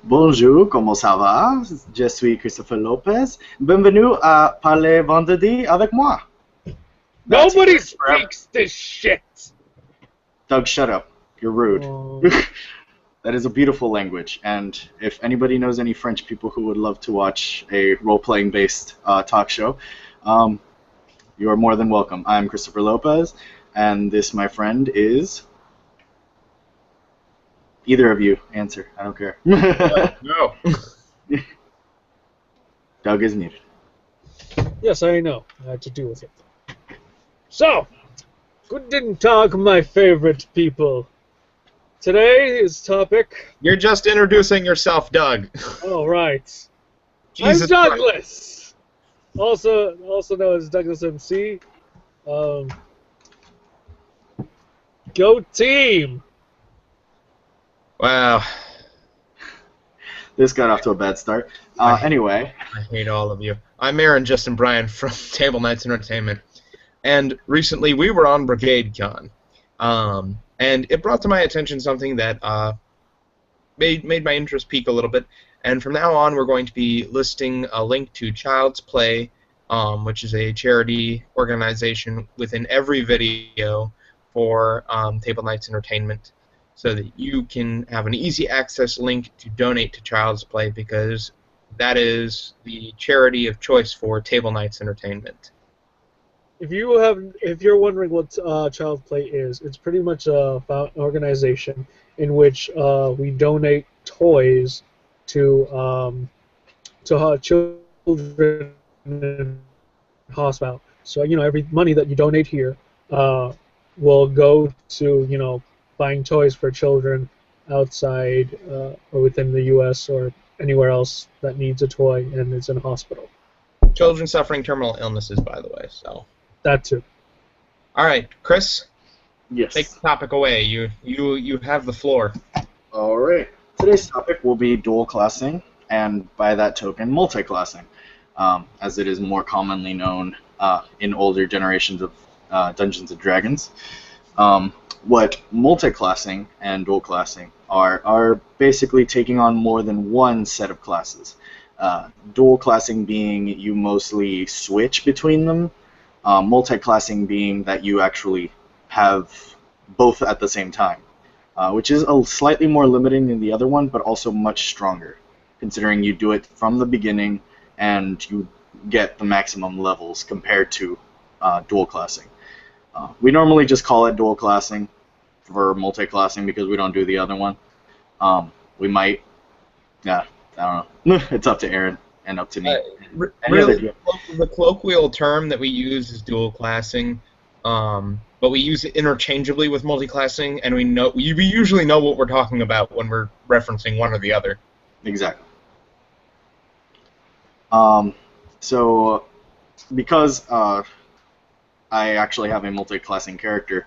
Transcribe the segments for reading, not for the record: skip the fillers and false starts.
Bonjour, comment ça va? Je suis Christopher Lopez. Bienvenue à Parler Vendredi avec moi. Nobody speaks this shit! Doug, shut up. You're rude. Oh. That is a beautiful language, and if anybody knows any French people who would love to watch a role-playing based talk show, you are more than welcome. I'm Christopher Lopez, and this, my friend, is... Either of you, answer. I don't care. No. Doug is muted. Yes, I know. I had to deal with it. So, guten Tag, my favorite people. Today's topic... You're just introducing yourself, Doug. Oh, right. Jesus I'm Douglas! Also known as Douglas MC. Go team! Wow. This got off to a bad start. Anyway. I hate all of you. I'm Aaron Justin Bryan from Table Knights Entertainment. And recently we were on Brigade Con. And it brought to my attention something that made my interest peak a little bit. And from now on, we're going to be listing a link to Child's Play, which is a charity organization within every video for Table Knights Entertainment, so that you can have an easy access link to donate to Child's Play, because that is the charity of choice for Table Knights Entertainment. If you're wondering what Child's Play is, it's pretty much an organization in which we donate toys to children in hospital. So every money that you donate here will go to buying toys for children outside or within the U.S. or anywhere else that needs a toy and is in a hospital. Children suffering terminal illnesses, by the way. So. That too. All right, Chris. Yes. Take the topic away. You have the floor. All right. Today's topic will be dual classing, and by that token, multi-classing, as it is more commonly known in older generations of Dungeons and Dragons. What multi-classing and dual classing are basically taking on more than one set of classes. Dual classing being you mostly switch between them. Multi-classing being that you actually have both at the same time, which is slightly more limiting than the other one, but also much stronger, considering you do it from the beginning and you get the maximum levels compared to dual classing. We normally just call it dual classing for multi-classing because we don't do the other one. We might, I don't know. It's up to Aaron and up to me. Really, the colloquial term that we use is dual classing, but we use it interchangeably with multi-classing, and we usually know what we're talking about when we're referencing one or the other. Exactly. So, because I actually have a multi-classing character,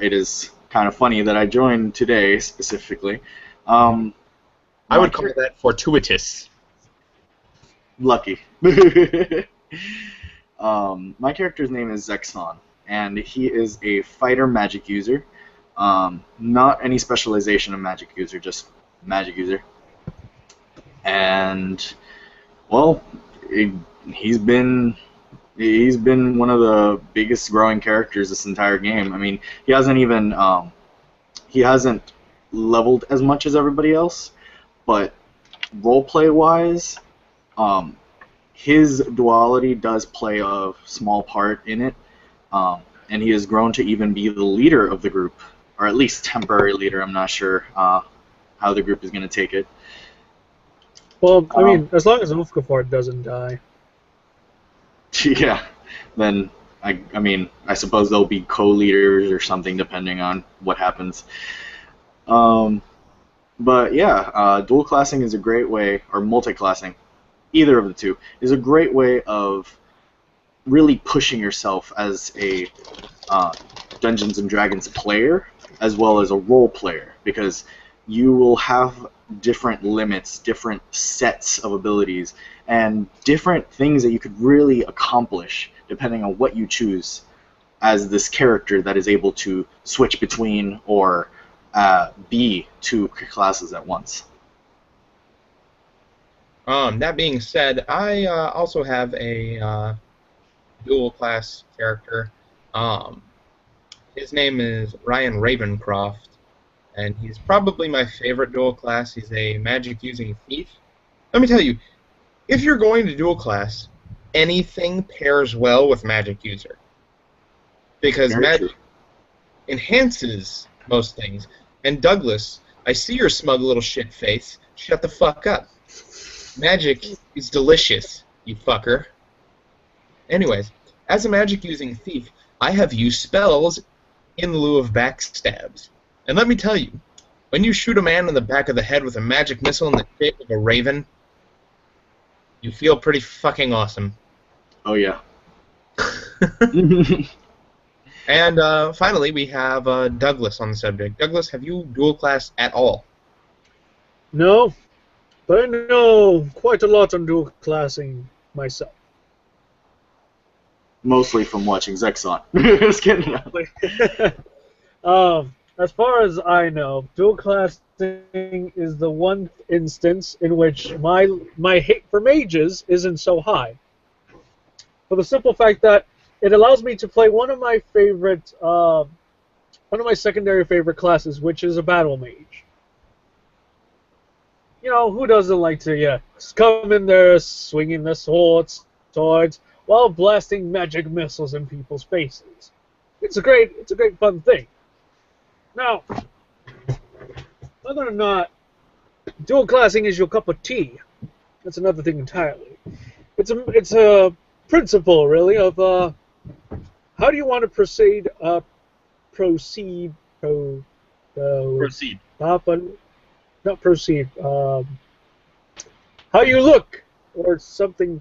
it is kind of funny that I joined today specifically. I would call that fortuitous. Lucky. My character's name is Zexon, and he is a fighter magic user. Not any specialization of magic user, just magic user. And, well, he's been one of the biggest growing characters this entire game. I mean, he hasn't leveled as much as everybody else, but roleplay wise, his duality does play a small part in it, and he has grown to even be the leader of the group, or at least temporary leader. I'm not sure how the group is going to take it. Well, I mean, as long as Ulfgafort doesn't die. Yeah, then I suppose they'll be co-leaders or something depending on what happens. But yeah, dual classing is a great way, or multi-classing, either of the two, is a great way of really pushing yourself as a Dungeons and Dragons player as well as a role player, because you will have different limits, different sets of abilities, and different things that you could really accomplish depending on what you choose as this character that is able to switch between or be two classes at once. That being said, I also have a dual class character. Um, his name is Ryan Ravencroft, and he's probably my favorite dual class. He's a magic using thief. Let me tell you, if you're going to dual class, anything pairs well with magic user because Very true. magic enhances most things. And Douglas, I see your smug little shit face. Shut the fuck up. Magic is delicious, you fucker. Anyways, as a magic-using thief, I have used spells in lieu of backstabs. And let me tell you, when you shoot a man in the back of the head with a magic missile in the shape of a raven, you feel pretty fucking awesome. Oh yeah. And finally, we have Douglas on the subject. Douglas, have you dual class at all? No, but I know quite a lot on dual classing myself. Mostly from watching Zexon. Just kidding. As far as I know, dual classing is the one instance in which my hate for mages isn't so high. For the simple fact that it allows me to play one of my secondary favorite classes, which is a battle mage. You know, who doesn't like to, come in there swinging the swords while blasting magic missiles in people's faces. It's a great fun thing. Now, whether or not dual classing is your cup of tea, that's another thing entirely. It's a principle, really, of how do you want to proceed. Proceed. Not proceed. How you look, or something.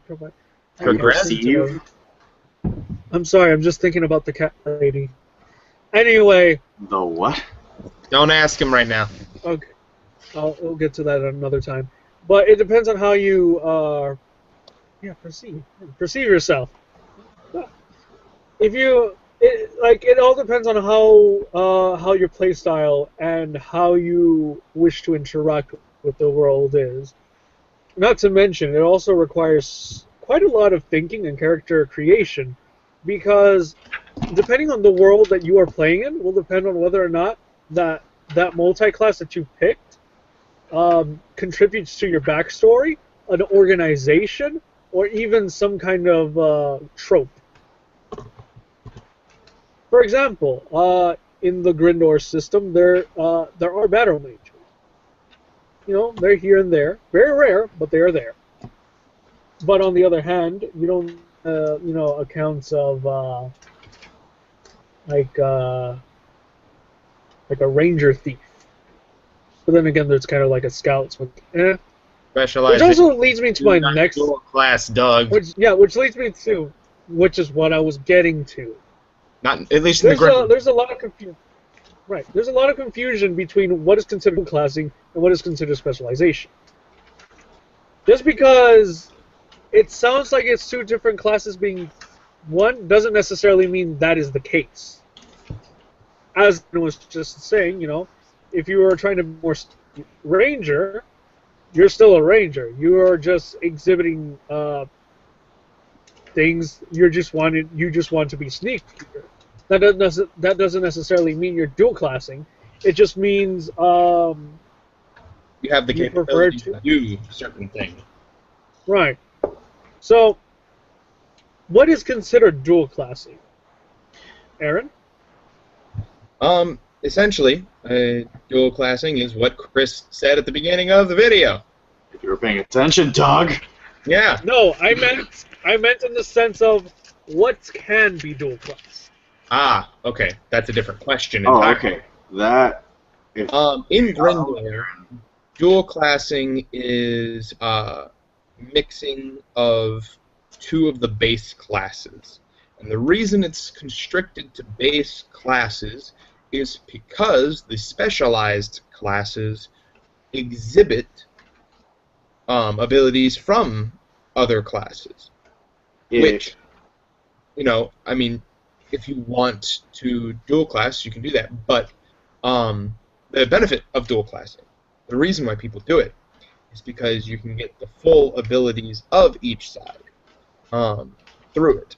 Progressive. I'm sorry, I'm just thinking about the cat lady. Anyway. The what? Don't ask him right now. Okay. We'll get to that another time. But it depends on how you perceive yourself. It all depends on how your playstyle and how you wish to interact with the world is. Not to mention, it also requires quite a lot of thinking and character creation, because depending on the world that you are playing in will depend on whether or not that multi-class that you picked contributes to your backstory, an organization, or even some kind of trope. For example, in the Grindor system, there are battle mages. You know, they're here and there, very rare, but they are there. But on the other hand, you don't, accounts of like a ranger thief. But then again, there's kind of like a scoutsman. Specialized. Which also leads me to my next dual class, Doug. Which leads me to, which is what I was getting to. Not at least in the there's a lot of confusion. Right. There's a lot of confusion between what is considered classing and what is considered specialization. Just because it sounds like it's two different classes being one doesn't necessarily mean that is the case. As I was just saying, if you were trying to be more ranger, you're still a ranger. You are just exhibiting things. You just want to be sneaky. That doesn't necessarily mean you're dual classing. It just means you have the capability to do certain things. Right. So, what is considered dual classing? Aaron? Essentially, dual classing is what Chris said at the beginning of the video. If you were paying attention, dog. Yeah. No, I meant in the sense of what can be dual class. Ah, okay. That's a different question. Oh, okay. That. In Grindor, dual classing is mixing of two of the base classes. And the reason it's constricted to base classes is because the specialized classes exhibit abilities from other classes. Yeah. Which, if you want to dual class, you can do that. But the benefit of dual classing, the reason why people do it, is because you can get the full abilities of each side through it.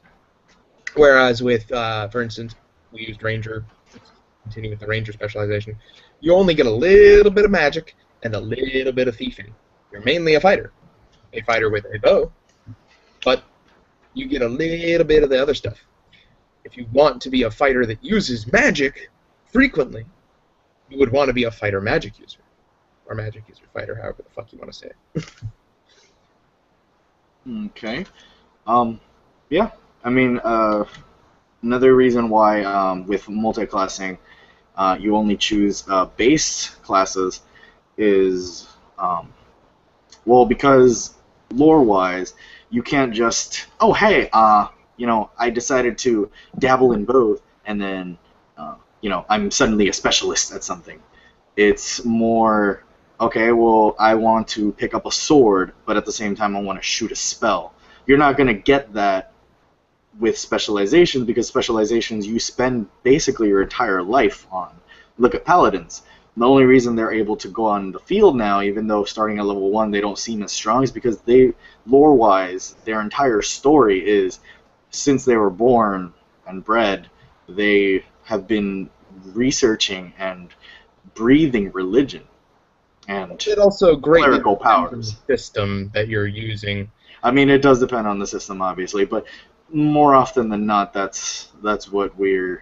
Whereas with, for instance, we used Ranger, let's continue with the Ranger specialization, you only get a little bit of magic and a little bit of thieving. You're mainly a fighter with a bow, but you get a little bit of the other stuff. If you want to be a fighter that uses magic frequently, you would want to be a fighter magic user. Or magic user fighter, however the fuck you want to say it. Okay. Yeah. I mean, another reason why with multi-classing you only choose base classes is, well, because lore-wise, you can't just, oh, hey, I decided to dabble in both, and then, I'm suddenly a specialist at something. It's more, okay, well, I want to pick up a sword, but at the same time, I want to shoot a spell. You're not going to get that with specializations, because specializations you spend basically your entire life on. Look at paladins. The only reason they're able to go on the field now, even though starting at level 1 they don't seem as strong, is because they, lore-wise, their entire story is, since they were born and bred, they have been researching and breathing religion and It also greatly clerical depends on powers. the system that you're using. I mean, it does depend on the system, obviously, but more often than not, that's what we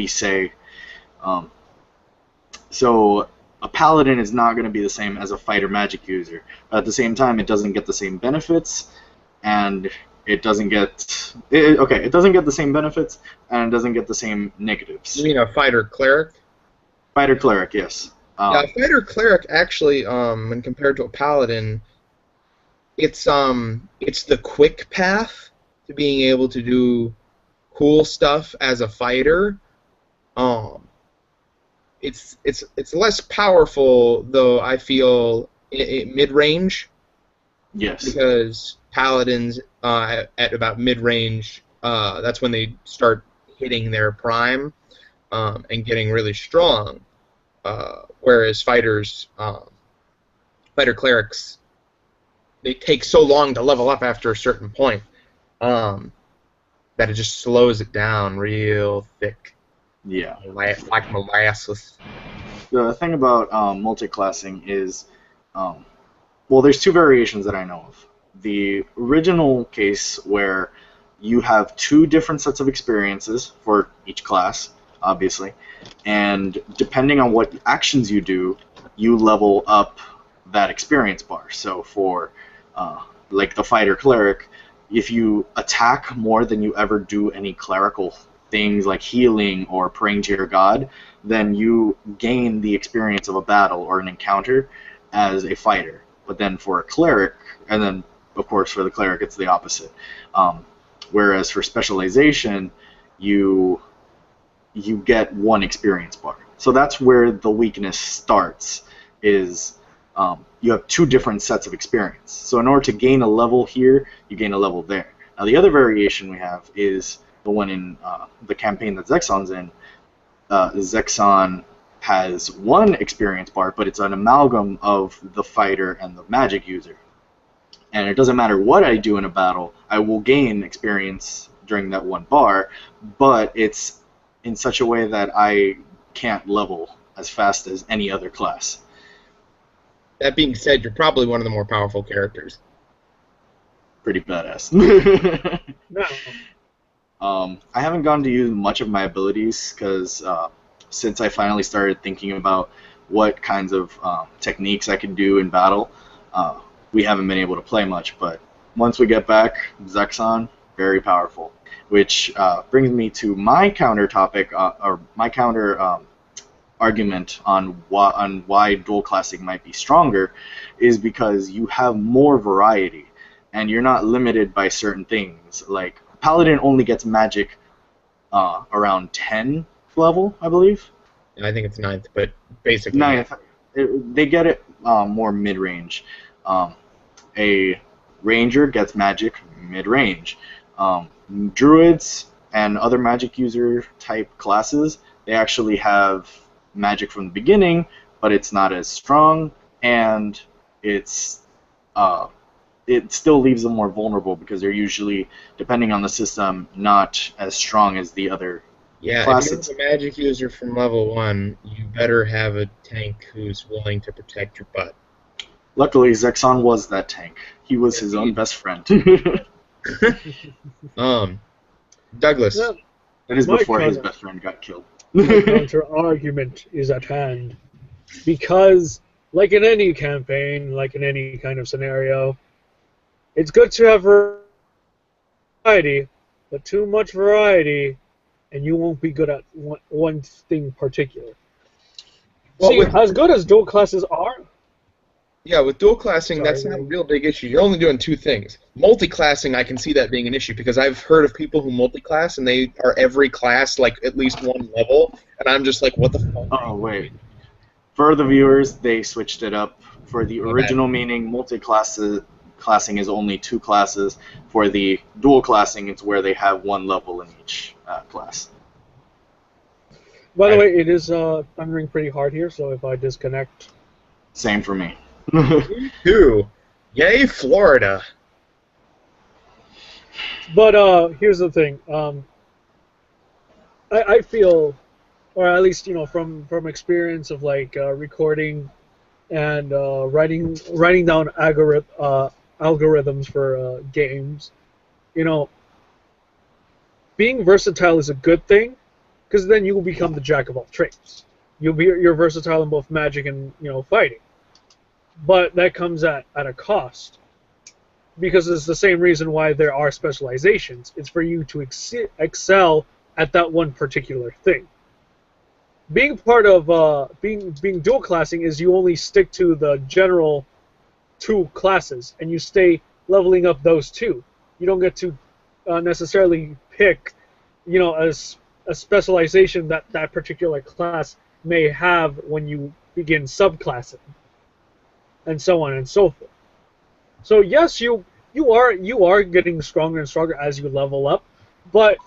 say. Um, so a paladin is not going to be the same as a fighter magic user. But at the same time, it doesn't get the same benefits, and it doesn't get it doesn't get the same benefits, and it doesn't get the same negatives. You mean a fighter cleric? Fighter cleric, yes. Yeah, a fighter cleric actually, when compared to a paladin, it's the quick path to being able to do cool stuff as a fighter. It's less powerful, though, I feel, mid-range. Yes. Because paladins at about mid-range, that's when they start hitting their prime and getting really strong. Whereas fighter clerics, they take so long to level up after a certain point that it just slows it down real thick. Yeah. Like molasses. The thing about multi-classing is, well, there's two variations that I know of. The original case where you have two different sets of experiences for each class, obviously, and depending on what actions you do, you level up that experience bar. So for like the fighter cleric, if you attack more than you ever do any clerical things like healing or praying to your god, then you gain the experience of a battle or an encounter as a fighter. But then for a cleric, and then of course for the cleric it's the opposite. Whereas for specialization, you get one experience bar. So that's where the weakness starts, is you have two different sets of experience. So in order to gain a level here, you gain a level there. Now the other variation we have is the one in the campaign that Zexon's in. Zexon has one experience bar, but it's an amalgam of the fighter and the magic user. And it doesn't matter what I do in a battle, I will gain experience during that one bar, but it's in such a way that I can't level as fast as any other class. That being said, you're probably one of the more powerful characters. Pretty badass. No. I haven't gotten to use much of my abilities because since I finally started thinking about what kinds of techniques I can do in battle, we haven't been able to play much. But once we get back, Zexon, very powerful. Which brings me to my counter topic, or my counter argument on why dual classing might be stronger, is because you have more variety, and you're not limited by certain things. Like Paladin only gets magic around 10th level, I believe. I think it's 9th, but basically 9th. They get it more mid-range. A ranger gets magic mid-range. Druids and other magic user type classes, they actually have magic from the beginning, but it's not as strong, and it's it still leaves them more vulnerable because they're usually, depending on the system, not as strong as the other Yeah, if classes. you're a magic user from level 1, you better have a tank who's willing to protect your butt. Luckily, Zexon was that tank. He was his own best friend. Douglas. Yeah, That is My before his counter- best friend got killed. my counter argument is at hand. Because, like in any campaign, like in any kind of scenario, it's good to have variety, but too much variety, and you won't be good at one thing particular. Well, See, as good as dual classes are, with dual classing, Sorry, that's not a Lee. real big issue. You're only doing two things. Multi-classing, I can see that being an issue because I've heard of people who multi-class and they are every class like at least one level, and I'm just like, what the fuck? Oh, wait. For the viewers, they switched it up. For the My original meaning, multi-classing is only 2 classes. For the dual classing, it's where they have 1 level in each class. by the way, it is thundering pretty hard here, so if I disconnect. Same for me. Two. Yay, Florida. But here's the thing. I feel, or at least from experience of like recording and writing down algorithms for games, being versatile is a good thing, because then you will become the jack of all trades. You're versatile in both magic and fighting, but that comes at a cost. Because it's the same reason why there are specializations. It's for you to excel at that one particular thing. Being part of being dual classing is you only stick to the general 2 classes and you stay leveling up those 2. You don't get to necessarily pick, a specialization that particular class may have when you begin subclassing, and so on and so forth. So yes, you are getting stronger and stronger as you level up, but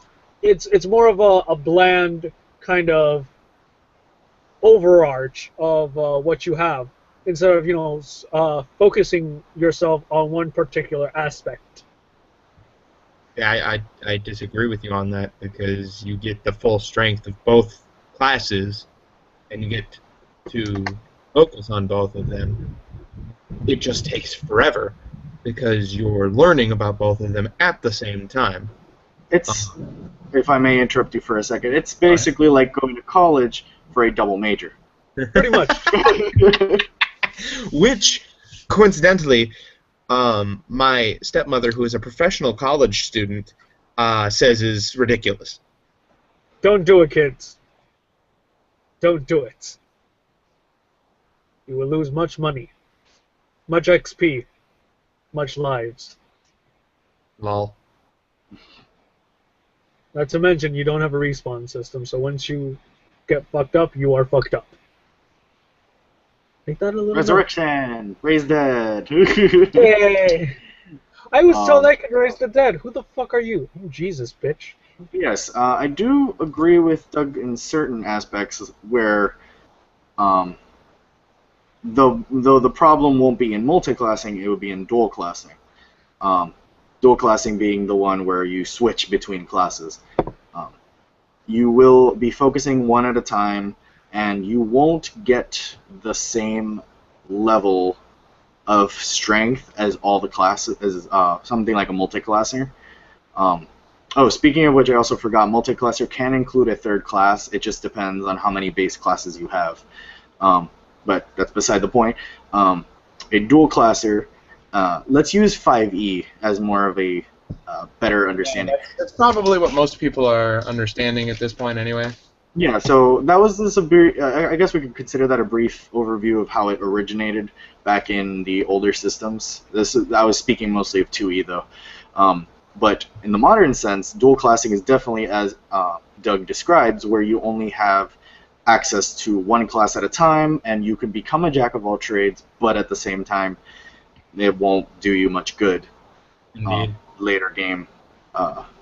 it's more of a bland kind of overarch of what you have instead of focusing yourself on one particular aspect. Yeah, I disagree with you on that because you get the full strength of both classes and you get to focus on both of them. It just takes forever because you're learning about both of them at the same time. It's, if I may interrupt you for a second, it's basically like going to college for a double major. Pretty much. Which, coincidentally, my stepmother, who is a professional college student, says is ridiculous. Don't do it, kids. Don't do it. You will lose much money, much XP, much lives. Lol. Not to mention, you don't have a respawn system, so once you get fucked up, you are fucked up. Make that a little Resurrection! Raise dead! Yay! I was told I could raise the dead. Who the fuck are you? Oh, Jesus, bitch. Yes, I do agree with Doug in certain aspects where, though the problem won't be in multi-classing, it would be in dual classing. Dual classing being the one where you switch between classes. You will be focusing one at a time, and you won't get the same level of strength as all the classes, as something like a multi-classer. Oh, speaking of which, I also forgot, multi-classer can include a 3rd class. It just depends on how many base classes you have. But that's beside the point. A dual classer, let's use 5e as more of a better understanding. Yeah, that's probably what most people are understanding at this point anyway. Yeah, so that was I guess we could consider that a brief overview of how it originated back in the older systems. I was speaking mostly of 2e though. But in the modern sense, dual classing is definitely, as Doug describes, where you only have access to one class at a time, and you can become a jack of all trades, but at the same time, it won't do you much good. Indeed. Later game.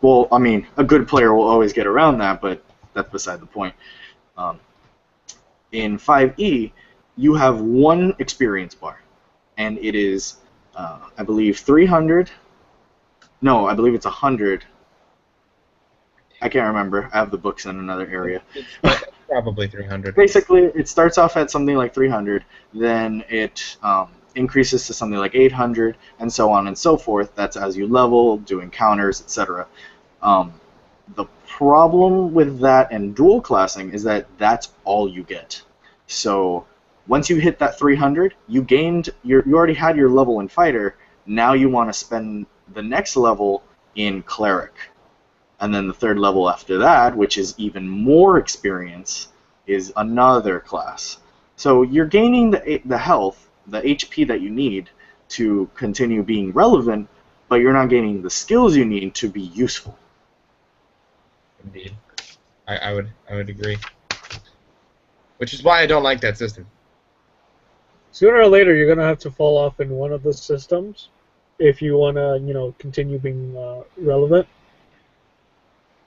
Well, I mean, a good player will always get around that, but that's beside the point. In 5e, you have 1 experience bar. and it is, I believe, 300. No, I believe it's 100. I can't remember. I have the books in another area. It's probably 300. Basically, it starts off at something like 300, then it increases to something like 800, and so on and so forth. That's as you level, do encounters, etc. The problem with that and dual classing is that that's all you get. So once you hit that 300, you already had your level in fighter. Now you want to spend the next level in cleric. And then the third level after that, which is even more experience, is another class. So you're gaining the health, the HP that you need to continue being relevant, but you're not gaining the skills you need to be useful. Indeed, I would agree. Which is why I don't like that system. Sooner or later, you're gonna have to fall off in one of the systems if you wanna, continue being relevant.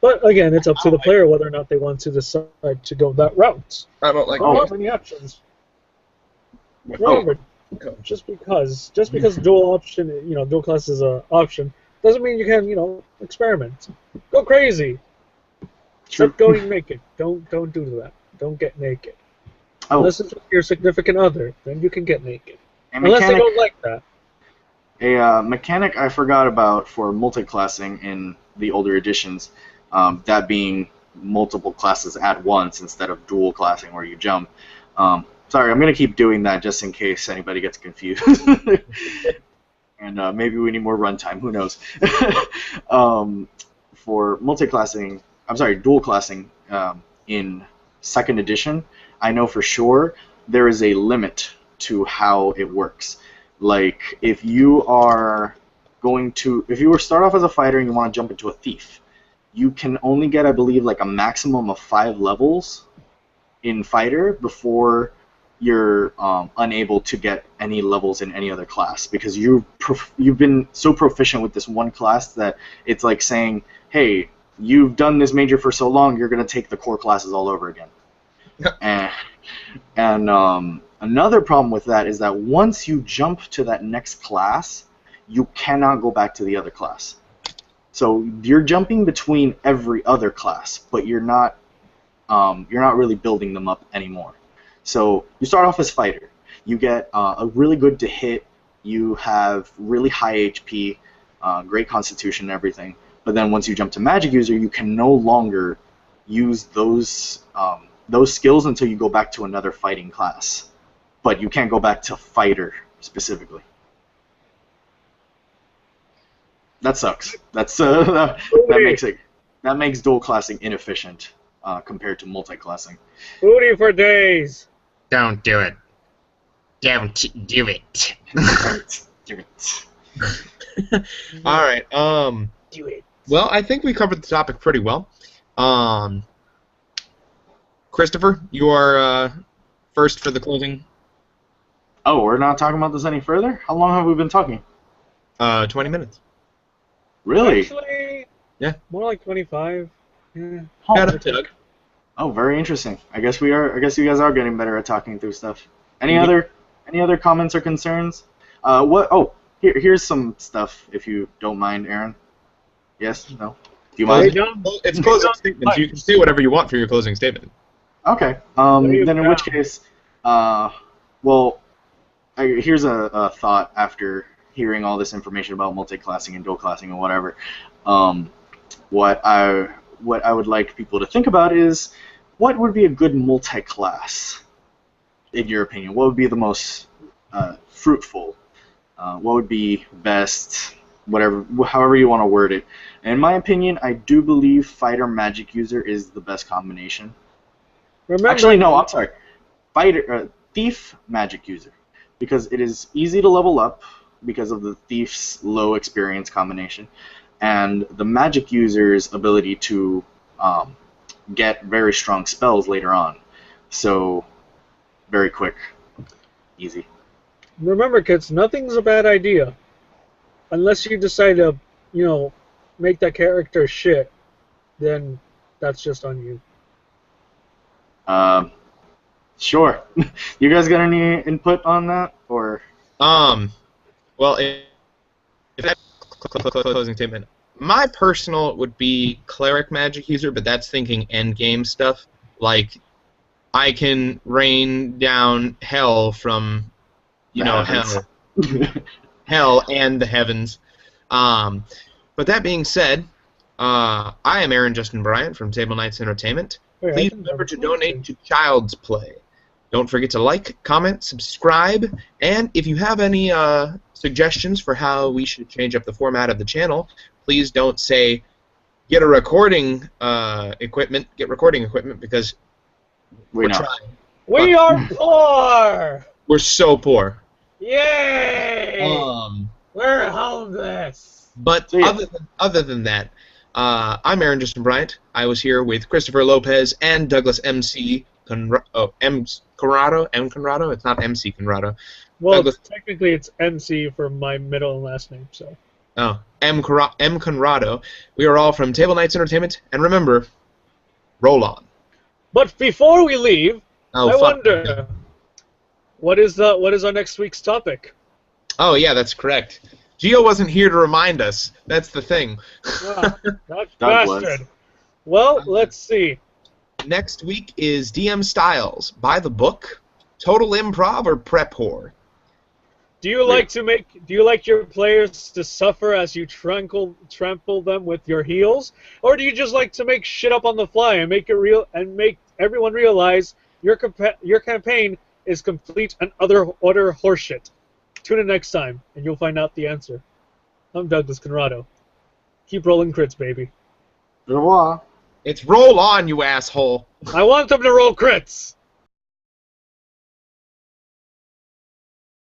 But again, it's up to the player whether or not they want to decide to go that route. I don't like. There aren't many options. Remember, just because dual class is an option, doesn't mean you can, experiment. Go crazy. Except going naked. Don't do that. Don't get naked. Unless it's with your significant other, then you can get naked. Unless they don't like that. A mechanic I forgot about for multi-classing in the older editions, that being multiple classes at once instead of dual classing where you jump. Sorry, I'm going to keep doing that just in case anybody gets confused. And maybe we need more runtime, who knows. For multi-classing, dual classing in 2nd edition, I know for sure there is a limit to how it works. Like, if you start off as a fighter and you want to jump into a thief, you can only get, I believe, like a maximum of 5 levels in fighter before you're unable to get any levels in any other class, because you've been so proficient with this one class that it's like saying, hey, you've done this major for so long, you're going to take the core classes all over again. And another problem with that is that once you jump to that next class, you cannot go back to the other class. So you're jumping between every other class, but you're not really building them up anymore. So you start off as fighter. You get a really good to hit. You have really high HP, great constitution and everything. But then once you jump to magic user, you can no longer use those skills until you go back to another fighting class. But you can't go back to fighter specifically. That sucks. That makes dual classing inefficient compared to multi-classing. Booty for days. Don't do it. Don't do it. Do it. All right. Do it. Well, I think we covered the topic pretty well. Christopher, you are first for the closing. Oh, we're not talking about this any further? How long have we been talking? 20 minutes. Really? Actually, Yeah. more like 25. Yeah. Got it, Doug. Oh, very interesting. I guess you guys are getting better at talking through stuff. Any other comments or concerns? Here's some stuff if you don't mind, Aaron. Yes? No? Do you mind? It's closing statements. You can say whatever you want for your closing statement. Okay. Then in which case, here's a thought after hearing all this information about multi-classing and dual classing and whatever. What I would like people to think about is, what would be a good multi-class, in your opinion? What would be the most fruitful? What would be best? However you want to word it. And in my opinion, I do believe fighter magic user is the best combination. Actually, no, I'm sorry. Thief magic user, because it is easy to level up because of the thief's low experience combination, and the magic user's ability to get very strong spells later on. So, very quick, easy. Remember, kids, nothing's a bad idea. Unless you decide to, make that character shit, then that's just on you. Sure. You guys got any input on that, or? Well, if that's closing statement, my personal would be cleric magic user, but that's thinking end game stuff. Like, I can rain down hell from, The hell, heavens. hell and the heavens. But that being said, I am Aaron Justin Bryant from Table Knights Entertainment. Wait, I Please can remember to double click. donate to Child's Play. Don't forget to like, comment, subscribe, and if you have any suggestions for how we should change up the format of the channel, please don't say get recording equipment, because We we're know. trying. We are poor! We're so poor. Yay! We're homeless! But So, yeah. other than that, I'm Aaron Justin Bryant. I was here with Christopher Lopez and Douglas M.C. Conrado. Conrado? It's not M.C. Conrado. Well, Douglas. technically it's MC for my middle and last name, so. Oh, M. Conrado. We are all from Table Knights Entertainment, and remember, roll on. But before we leave, Oh, I fuck. wonder, what is our next week's topic? Oh, yeah, that's correct. Gio wasn't here to remind us. That's the thing. Ah, that Doug was. bastard. Well, let's see. Next week is D.M. Styles. By the book, total improv, or prep whore? Do you like your players to suffer as you trample them with your heels, or do you just like to make shit up on the fly and make it real and make everyone realize your campaign is complete and utter horseshit? Tune in next time, and you'll find out the answer. I'm Douglas Conrado. Keep rolling crits, baby. Au revoir. It's roll on, you asshole. I want them to roll crits!